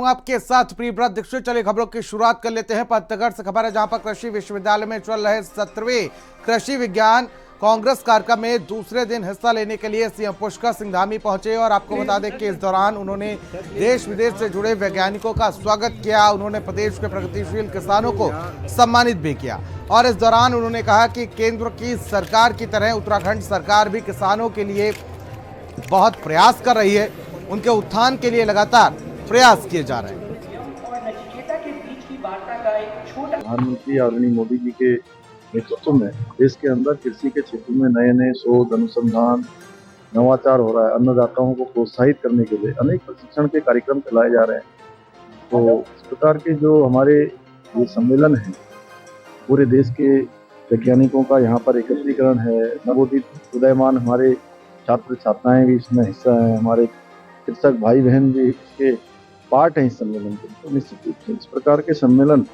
हूं आपके साथ प्रियव्रत दीक्षित। चलिए खबरों की शुरुआत कर लेते हैं। पत्तगढ़ से खबर है, जहां पर कृषि विश्वविद्यालय में चल रहे 17वें कृषि विज्ञान कांग्रेस कार्यक्रम में दूसरे दिन हिस्सा लेने के लिए सीएम पुष्कर सिंह धामी पहुंचे। और आपको बता दें कि इस दौरान उन्होंने देश विदेश से जुड़े वैज्ञानिकों का स्वागत किया। उन्होंने प्रदेश के प्रगतिशील किसानों को सम्मानित भी किया। और इस दौरान उन्होंने कहा कि केंद्र की सरकार की तरह उत्तराखंड सरकार भी किसानों के लिए बहुत प्रयास कर रही है। उनके उत्थान के लिए लगातार प्रयास किए जा रहे हैं। प्रधानमंत्री आदरणीय मोदी जी के नेतृत्व में देश के अंदर कृषि के क्षेत्र में नए नए शोध, अनुसंधान, नवाचार हो रहा है। अन्नदाताओं को प्रोत्साहित करने के लिए अनेक प्रशिक्षण के कार्यक्रम चलाए जा रहे हैं। तो इस प्रकार के जो हमारे ये सम्मेलन है, पूरे देश के वैज्ञानिकों का यहाँ पर एकत्रीकरण है। नवोदित उदयमान हमारे छात्र छात्राएं भी इसमें हिस्सा हैं, हमारे कृषक भाई बहन भी इसके पार्ट हैं इस सम्मेलन के। तो निश्चित रूप से इस प्रकार के सम्मेलन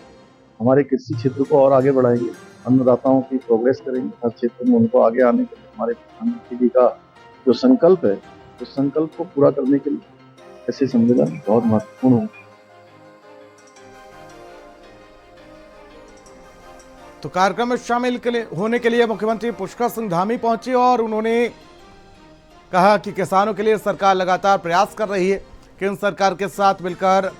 हमारे कृषि क्षेत्र को और आगे बढ़ाएंगे, अन्नदाताओं की प्रोग्रेस करेंगे, हर क्षेत्र में उनको आगे आने के लिए हमारे प्रधानमंत्री जी का जो संकल्प है, उस संकल्प को पूरा करने के लिए ऐसे सम्मेलन बहुत महत्वपूर्ण होंगे। तो कार्यक्रम में शामिल होने के लिए मुख्यमंत्री पुष्कर सिंह धामी पहुंचे और उन्होंने कहा कि किसानों के लिए सरकार लगातार प्रयास कर रही है। केंद्र सरकार के साथ मिलकर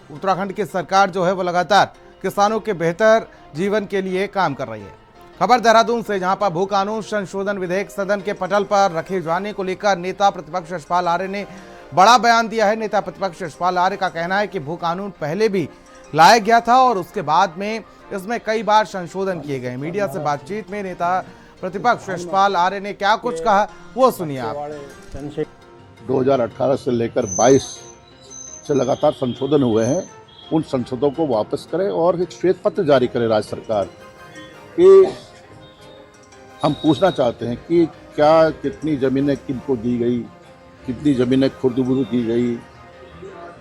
उत्तराखंड की सरकार जो है वो लगातार किसानों के बेहतर जीवन के लिए काम कर रही है। खबर देहरादून से, जहां पर भू कानून संशोधन विधेयक सदन के पटल पर रखे जाने को लेकर नेता प्रतिपक्ष यशपाल आर्य ने बड़ा बयान दिया है। नेता प्रतिपक्ष यशपाल आर्य का कहना है कि भू कानून पहले भी लाया गया था और उसके बाद में इसमें कई बार संशोधन किए गए। मीडिया से बातचीत में नेता प्रतिपक्ष यशपाल आर्य ने क्या कुछ कहा, वो सुनिए आप। 2018 से लेकर 22 से लगातार संशोधन हुए हैं। उन संशोधनों को वापस करें और एक श्वेत पत्र जारी करे राज्य सरकार कि हम पूछना चाहते हैं कि क्या कितनी जमीनें किनको दी गई, कितनी जमीनें खुर्द-बुर्द दी गई,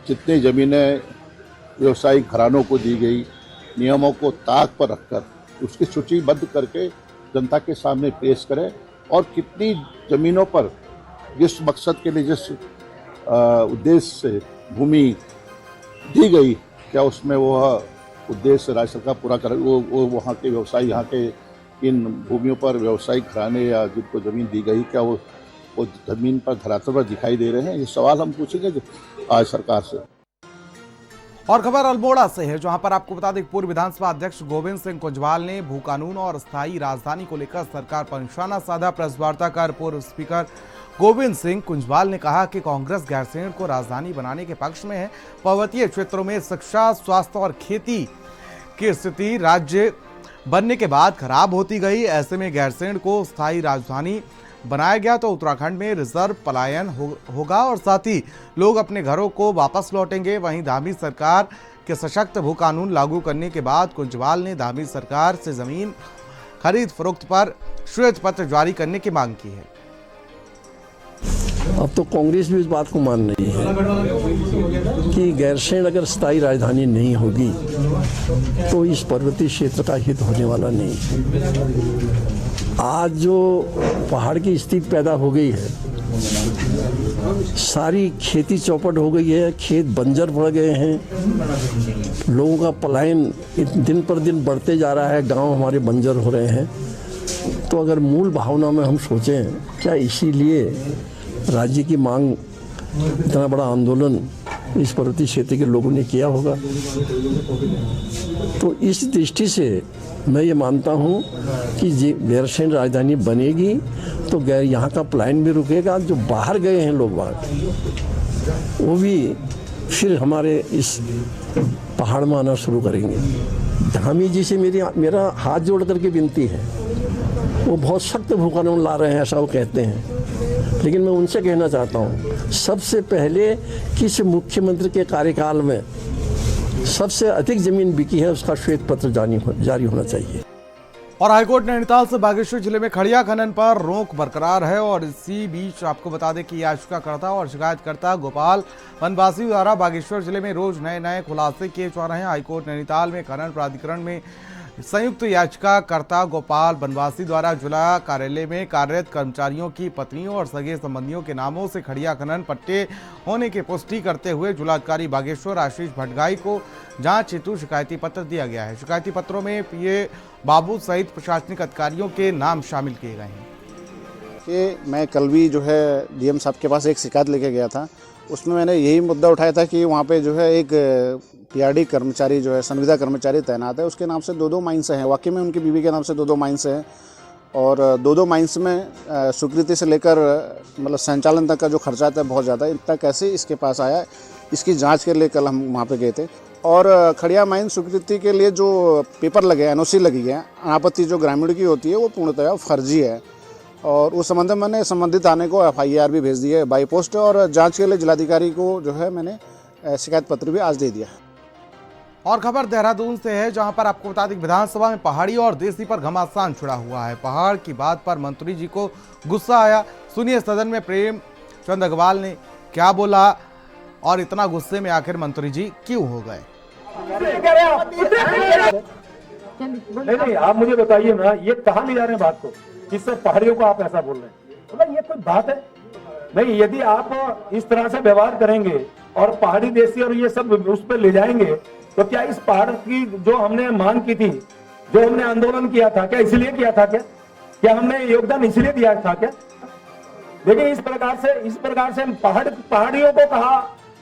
कितनी जमीनें व्यवसायिक घरानों को दी गई। नियमों को ताक पर रखकर उसकी सूचीबद्ध करके जनता के सामने पेश करें और कितनी जमीनों पर जिस मकसद के लिए, जिस उद्देश्य से भूमि दी गई, क्या उसमें वो उद्देश्य राज्य सरकार पूरा करे। वो वहाँ के व्यवसायी, यहाँ के इन भूमियों पर व्यवसायिक घराने या जिनको ज़मीन दी गई, क्या वो ज़मीन पर धरातल पर दिखाई दे रहे हैं। ये सवाल हम पूछेंगे आज सरकार से। और खबर अल्मोड़ा से है, जहां पर आपको बता दें पूर्व विधानसभा अध्यक्ष गोविंद सिंह कुंजवाल ने भू कानून और स्थायी राजधानी को लेकर सरकार पर निशाना साधा। प्रेस वार्ता कर पूर्व स्पीकर गोविंद सिंह कुंजवाल ने कहा कि कांग्रेस गैरसैंण को राजधानी बनाने के पक्ष में है। पर्वतीय क्षेत्रों में शिक्षा, स्वास्थ्य और खेती की स्थिति राज्य बनने के बाद खराब होती गई। ऐसे में गैरसैंण को स्थायी राजधानी बनाया गया तो उत्तराखंड में रिजर्व पलायन होगा और साथ ही लोग अपने घरों को वापस लौटेंगे। वहीं धामी सरकार के सशक्त भू कानून लागू करने के बाद कुंजवाल ने धामी सरकार से जमीन खरीद फरोख्त पर श्वेत पत्र जारी करने की मांग की है। अब तो कांग्रेस भी इस बात को मान रही है कि गैरसैंण अगर स्थायी राजधानी नहीं होगी तो इस पर्वतीय क्षेत्र का हित होने वाला नहीं। आज जो पहाड़ की स्थिति पैदा हो गई है, सारी खेती चौपट हो गई है, खेत बंजर पड़ गए हैं, लोगों का पलायन दिन पर दिन बढ़ते जा रहा है, गांव हमारे बंजर हो रहे हैं। तो अगर मूल भावना में हम सोचें, क्या इसीलिए राज्य की मांग, इतना बड़ा आंदोलन इस पर्वतीय क्षेत्र के लोगों ने किया होगा? तो इस दृष्टि से मैं ये मानता हूँ कि गैरसैंण राजधानी बनेगी तो यहाँ का पलायन भी रुकेगा। जो बाहर गए हैं लोग बाहर, वो भी फिर हमारे इस पहाड़ में आना शुरू करेंगे। धामी जी से मेरा हाथ जोड़ करके विनती है, वो बहुत सख्त भू कानून ला रहे हैं ऐसा वो कहते हैं, लेकिन मैं उनसे कहना चाहता हूँ सबसे पहले किस मुख्यमंत्री के कार्यकाल में सबसे अधिक जमीन बिकी है उसका श्वेत पत्र जारी होना चाहिए। और हाईकोर्ट नैनीताल से बागेश्वर जिले में खड़िया खनन पर रोक बरकरार है। और इसी बीच आपको बता दें कि याचिकाकर्ता और शिकायतकर्ता गोपाल वनवासी द्वारा बागेश्वर जिले में रोज नए नए खुलासे किए जा रहे हैं। हाईकोर्ट नैनीताल में खनन प्राधिकरण में संयुक्त याचिकाकर्ता गोपाल बनवासी द्वारा जिला कार्यालय में कार्यरत कर्मचारियों की पत्नियों और सगे संबंधियों के नामों से खड़िया खनन पट्टे होने की पुष्टि करते हुए जिलाधिकारी बागेश्वर आशीष भटगाई को जांच हेतु शिकायती पत्र दिया गया है। शिकायती पत्रों में पीए बाबू सहित प्रशासनिक अधिकारियों के नाम शामिल किए गए हैं। कि मैं कल भी जो है डीएम साहब के पास एक शिकायत लेके गया था, उसमें मैंने यही मुद्दा उठाया था कि वहाँ पे जो है एक पीआरडी कर्मचारी जो है संविदा कर्मचारी तैनात है, उसके नाम से 2-2 माइंस हैं। वाकई में उनकी बीवी के नाम से 2-2 माइंस हैं और 2-2 माइंस में स्वीकृति से लेकर मतलब संचालन तक का जो खर्चा आता है बहुत ज़्यादा। इतना कैसे इसके पास आया, इसकी जांच के लिए कल हम वहाँ पे गए थे। और खड़िया माइन स्वीकृति के लिए जो पेपर लगे, एनओसी लगी है, अनापत्ति जो ग्रामीण की होती है वो पूर्णतः फर्जी है और उस संबंध में मैंने संबंधित थाने को एफआईआर भी भेज दी है बाई पोस्ट और जांच के लिए जिलाधिकारी को जो है मैंने शिकायत पत्र भी आज दे दिया। और खबर देहरादून से है, जहां पर आपको बता दें विधानसभा में पहाड़ी और देसी पर घमासान छिड़ा हुआ है। पहाड़ की बात पर मंत्री जी को गुस्सा आया। सुनिए सदन में प्रेम चंद अग्रवाल ने क्या बोला और इतना गुस्से में आखिर मंत्री जी क्यों हो गए। नहीं, आप मुझे बताइए ना, ये कहाँ ले जा रहे हैं बात को, किससे पहाड़ियों को आप ऐसा बोल रहे हैं? मतलब ये कोई बात है? नहीं, यदि आप इस तरह से व्यवहार करेंगे और पहाड़ी देसी और ये सब उस पर ले जाएंगे तो क्या इस पहाड़ की जो हमने मांग की थी, जो हमने आंदोलन किया था, क्या इसलिए किया था? क्या हमने योगदान इसलिए दिया था? क्या देखिए, इस प्रकार से पहाड़ियों को कहा,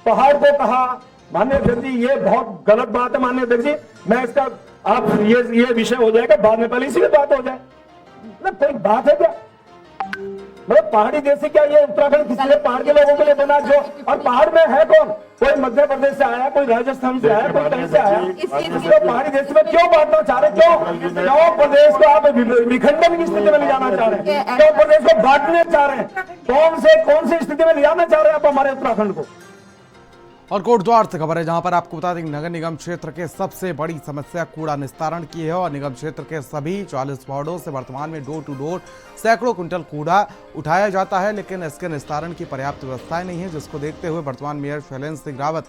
पहाड़ को कहा, माननीय अध्यक्ष जी, ये बहुत गलत बात है। माननीय अध्यक्ष जी, मैं इसका आप ये विषय हो जाएगा बाद में, पहले इसी बात हो जाए। मतलब कोई बात है क्या? मतलब पहाड़ी देसी क्या ये उत्तराखंड किसी ने पहाड़ के लोगों के लिए बना? जो और पहाड़ में है कौन? कोई मध्य प्रदेश से आया, कोई राजस्थान से आया, कोई कहीं से आया। तो पहाड़ी देश में क्यों बांटना चाह रहे? क्यों प्रदेश को आप विखंडन की स्थिति में ले जाना चाह रहे हैं? क्यों प्रदेश को बांटने चाह रहे हैं? कौन से स्थिति में ले जाना चाह रहे हैं आप हमारे उत्तराखंड को? और कोटद्वार से खबर है, जहां पर आपको बता दें नगर निगम क्षेत्र के सबसे बड़ी समस्या कूड़ा निस्तारण की है और निगम क्षेत्र के सभी 40 वार्डों से वर्तमान में डोर टू डोर सैकड़ों क्विंटल कूड़ा उठाया जाता है, लेकिन इसके निस्तारण की पर्याप्त व्यवस्थाएं नहीं है, जिसको देखते हुए वर्तमान मेयर शैलेंद्र सिंह रावत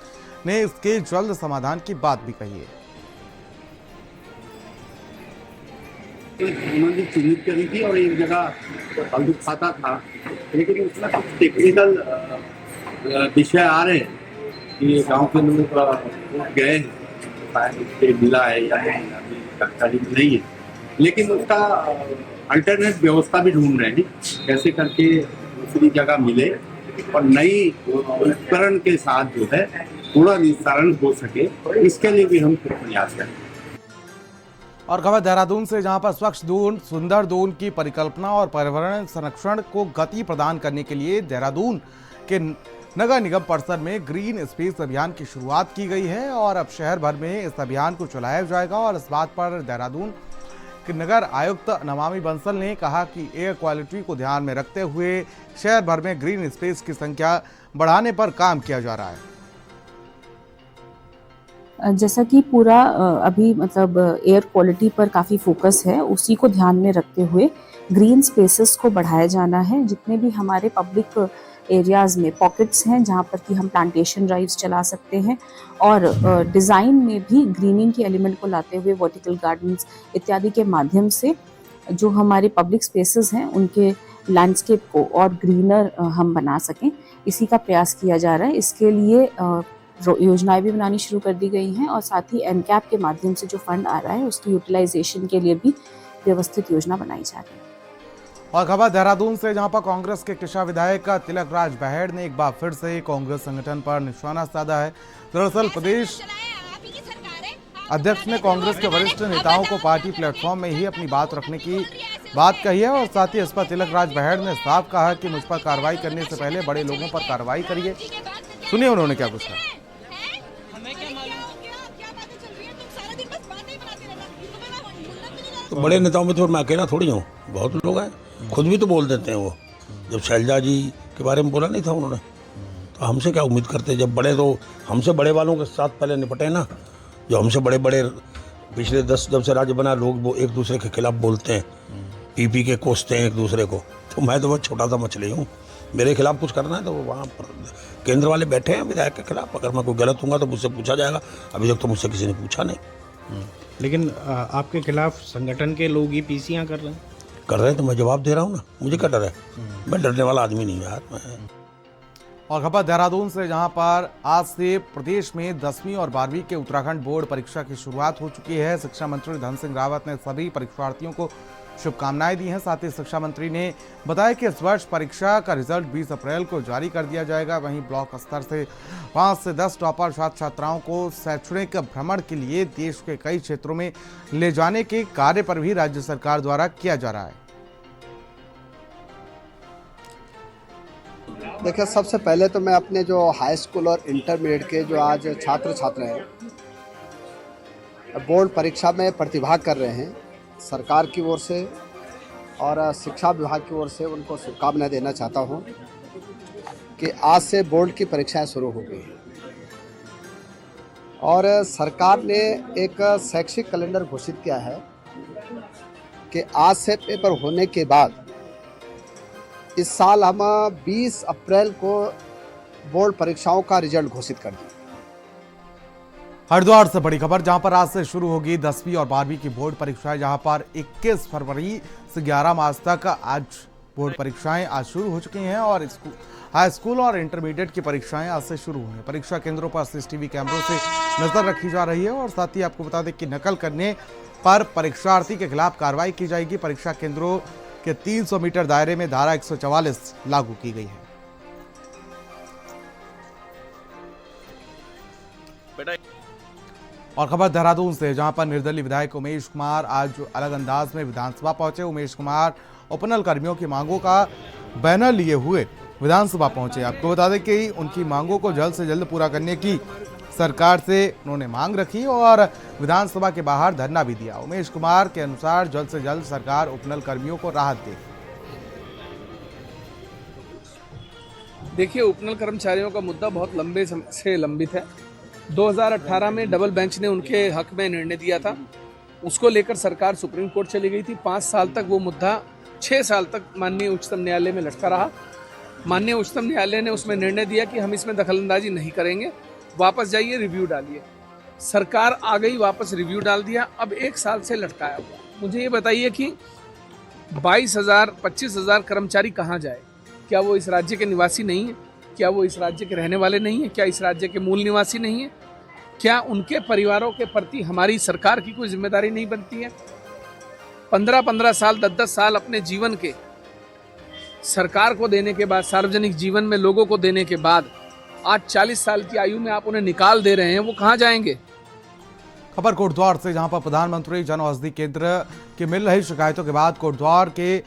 ने इसके जल्द समाधान की बात भी कही है। उन्होंने चिन्हित करी थी और एक जगह फालतू खाता था, लेकिन उसमें कुछ टेक्निकल विषय आ रहे हैं कि गांव के लोग गए हैं, मिला है या नहीं अभी जानकारी नहीं है, लेकिन उसका अल्टरनेट व्यवस्था भी ढूंढ रहे हैं, कैसे करके दूसरी जगह मिले और नई उपकरण के साथ जो है कूड़ा निस्तारण हो सके, इसके लिए भी हम प्रयास करें। और खबर देहरादून से, जहां पर स्वच्छ दून सुंदर दून की परिकल्पना और पर्यावरण संरक्षण को गति प्रदान करने के लिए देहरादून के नगर निगम परिसर में ग्रीन स्पेस अभियान की शुरुआत की गई है और अब शहर भर में इस अभियान को चलाया जाएगा। और इस बात पर देहरादून के नगर आयुक्त नमामि बंसल ने कहा कि एयर क्वालिटी को ध्यान में रखते हुए शहर भर में ग्रीन स्पेस की संख्या बढ़ाने पर काम किया जा रहा है। जैसा कि पूरा अभी मतलब एयर क्वालिटी पर काफ़ी फोकस है, उसी को ध्यान में रखते हुए ग्रीन स्पेसेस को बढ़ाया जाना है। जितने भी हमारे पब्लिक एरियाज़ में पॉकेट्स हैं जहाँ पर कि हम प्लांटेशन ड्राइव्स चला सकते हैं और डिज़ाइन में भी ग्रीनिंग के एलिमेंट को लाते हुए वर्टिकल गार्डन्स इत्यादि के माध्यम से जो हमारे पब्लिक स्पेसेस हैं उनके लैंडस्केप को और ग्रीनर हम बना सकें, इसी का प्रयास किया जा रहा है। इसके लिए योजनाएं भी बनानी शुरू कर दी गई हैं और साथ ही एनकैप के माध्यम से जो फंड आ रहा है उसकी यूटिलाइजेशन के लिए भी व्यवस्थित योजना बनाई जा रही है। और खबर देहरादून से, जहां पर कांग्रेस के कृषा विधायक तिलक राज बहेड़ ने एक बार फिर से कांग्रेस संगठन पर निशाना साधा है। दरअसल प्रदेश अध्यक्ष ने कांग्रेस के वरिष्ठ नेताओं को पार्टी प्लेटफॉर्म में ही अपनी बात रखने की बात कही है और साथ ही इस पर तिलक राज बहेड़ ने साफ कहा कि मुझ पर कार्रवाई करने से पहले बड़े लोगों पर कार्रवाई करिए। सुनिए उन्होंने क्या कुछ कहा। तो बड़े नेताओं में तो मैं अकेला थोड़ी हूँ, बहुत लोग हैं, खुद भी तो बोल देते हैं। वो जब शैलजा जी के बारे में बोला नहीं था उन्होंने, तो हमसे क्या उम्मीद करते? जब बड़े तो हमसे बड़े वालों के साथ पहले निपटे ना, जो हमसे बड़े बड़े पिछले 10 जब से राज्य बना लोग वो एक दूसरे के खिलाफ बोलते हैं, पी के कोसते हैं एक दूसरे को। तो मैं तो बहुत छोटा सा मछली हूँ, मेरे खिलाफ कुछ करना है तो वहाँ पर केंद्र वाले बैठे हैं विधायक के खिलाफ, अगर मैं कोई गलत हूँगा तो मुझसे पूछा जाएगा। अभी तक तो मुझसे किसी ने पूछा नहीं। लेकिन आपके खिलाफ संगठन के लोग ही पीसीआर कर रहे हैं। कर रहे हैं तो मैं जवाब दे रहा हूँ ना, मुझे क्या डर है, मैं डरने वाला आदमी नहीं यार मैं। और खबर देहरादून से, जहां पर आज से प्रदेश में 10वीं और 12वीं के उत्तराखंड बोर्ड परीक्षा की शुरुआत हो चुकी है। शिक्षा मंत्री धन सिंह रावत ने सभी परीक्षार्थियों को शुभकामनाएं दी हैं। साथ ही शिक्षा मंत्री ने बताया कि इस वर्ष परीक्षा का रिजल्ट 20 अप्रैल को जारी कर दिया जाएगा। वहीं ब्लॉक स्तर से 5 से 10 टॉपर छात्र छात्राओं को शैक्षणिक भ्रमण के लिए देश के कई क्षेत्रों में ले जाने के कार्य पर भी राज्य सरकार द्वारा किया जा रहा है। देखिए, सबसे पहले तो मैं अपने जो हाई स्कूल और इंटरमीडिएट के जो आज छात्र छात्र हैं बोर्ड परीक्षा में प्रतिभाग कर रहे हैं, सरकार की ओर से और शिक्षा विभाग की ओर से उनको शुभकामनाएं देना चाहता हूं कि आज से बोर्ड की परीक्षाएं शुरू हो गई हैं और सरकार ने एक शैक्षिक कैलेंडर घोषित किया है कि आज से पेपर होने के बाद इस साल हम 20 अप्रैल को बोर्ड परीक्षाओं का रिजल्ट घोषित कर दिया। हरिद्वार से बड़ी खबर, जहां पर आज से शुरू होगी 10वीं और 12वीं की बोर्ड परीक्षाएं, जहां पर 21 फरवरी से 11 मार्च तक आज बोर्ड परीक्षाएं आज शुरू हो चुकी हैं और हाई स्कूल और इंटरमीडिएट की परीक्षाएं आज से शुरू हुई हैं। परीक्षा केंद्रों पर सीसीटीवी कैमरों से नजर रखी जा रही है और साथ ही आपको बता दें कि नकल करने पर परीक्षार्थी के खिलाफ कार्रवाई की जाएगी। परीक्षा केंद्रों के 300 मीटर दायरे में धारा 144 लागू की गई है। और खबर देहरादून से, जहां पर निर्दलीय विधायक उमेश कुमार आज अलग अंदाज में विधानसभा पहुंचे। उमेश कुमार उपनल कर्मियों की मांगों का बैनर लिए हुए विधानसभा पहुंचे। आपको बता दें कि उनकी मांगों को जल्द से जल्द पूरा करने की सरकार से उन्होंने मांग रखी और विधानसभा के बाहर धरना भी दिया। उमेश कुमार के अनुसार जल्द से जल्द सरकार उपनल कर्मियों को राहत दे। देखिए, उपनल कर्मचारियों का मुद्दा बहुत लंबे समय से लंबित है। 2018 में डबल बेंच ने उनके हक में निर्णय दिया था, उसको लेकर सरकार सुप्रीम कोर्ट चली गई थी। 5 साल तक वो मुद्दा 6 साल तक माननीय उच्चतम न्यायालय में लटका रहा। माननीय उच्चतम न्यायालय ने उसमें निर्णय दिया कि हम इसमें दखलंदाजी नहीं करेंगे, वापस जाइए, रिव्यू डालिए। सरकार आ गई, वापस रिव्यू डाल दिया, अब 1 साल से लटकाया हुआ। मुझे ये बताइए कि 22,000 25,000 कर्मचारी कहाँ जाए? क्या वो इस राज्य के निवासी नहीं है? क्या वो इस राज्य के रहने वाले नहीं है? क्या इस राज्य के मूल निवासी नहीं है? क्या उनके परिवारों के प्रति हमारी सरकार की कोई जिम्मेदारी नहीं बनती है? 15-15 साल 10-10 साल अपने जीवन के सरकार को देने के बाद, सार्वजनिक जीवन में लोगों को देने के बाद आज 40 साल की आयु में आप उन्हें निकाल दे रहे हैं, वो कहाँ जाएंगे? खबर कोटद्वार से, जहां पर प्रधानमंत्री जन औषधि केंद्र की मिल रही शिकायतों के बाद कोटद्वार के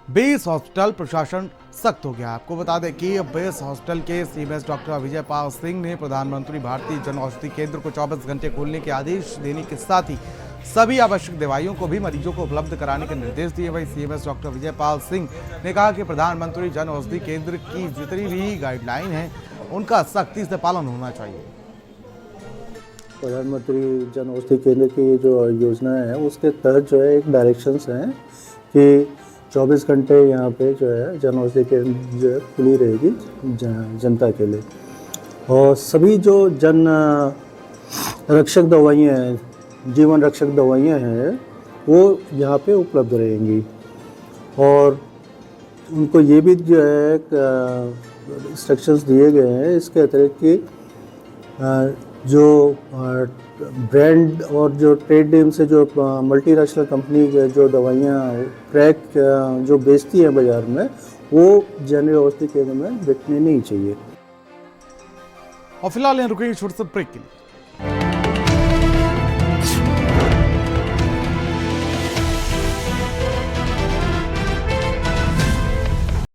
बेस हॉस्पिटल प्रशासन सख्त हो गया। आपको बता दें कि बेस हॉस्पिटल के सीएमएस डॉक्टर विजय पाल सिंह ने प्रधानमंत्री भारतीय जन औषधि केंद्र को 24 घंटे खोलने के आदेश देने के साथ ही सभी आवश्यक दवाइयों को भी मरीजों को उपलब्ध कराने के निर्देश दिए। वहीं सीएमएस डॉक्टर विजय पाल सिंह ने कहा कि प्रधानमंत्री जन औषधि केंद्र की जितनी भी गाइडलाइन है उनका सख्ती से पालन होना चाहिए। प्रधानमंत्री जन औषधि केंद्र की जो योजना है उसके तहत जो है एक डायरेक्शंस हैं कि 24 घंटे यहाँ पे जो है जन औषधि केंद्र जो है खुली रहेगी जनता के लिए और सभी जो जन रक्षक दवाइयाँ हैं, जीवन रक्षक दवाइयाँ हैं, वो यहाँ पे उपलब्ध रहेंगी और उनको ये भी जो है इंस्ट्रक्शंस दिए गए हैं इसके अतिरिक्त कि जो ब्रांड और जो ट्रेड नेम से जो मल्टीनेशनल कंपनी जो दवाइयाँ क्रैक जो बेचती है बाज़ार में, वो जनरल औषधि केंद्र में बिकनी नहीं चाहिए। और फिलहाल रुकेंगे छोटे से ब्रेक के लिए।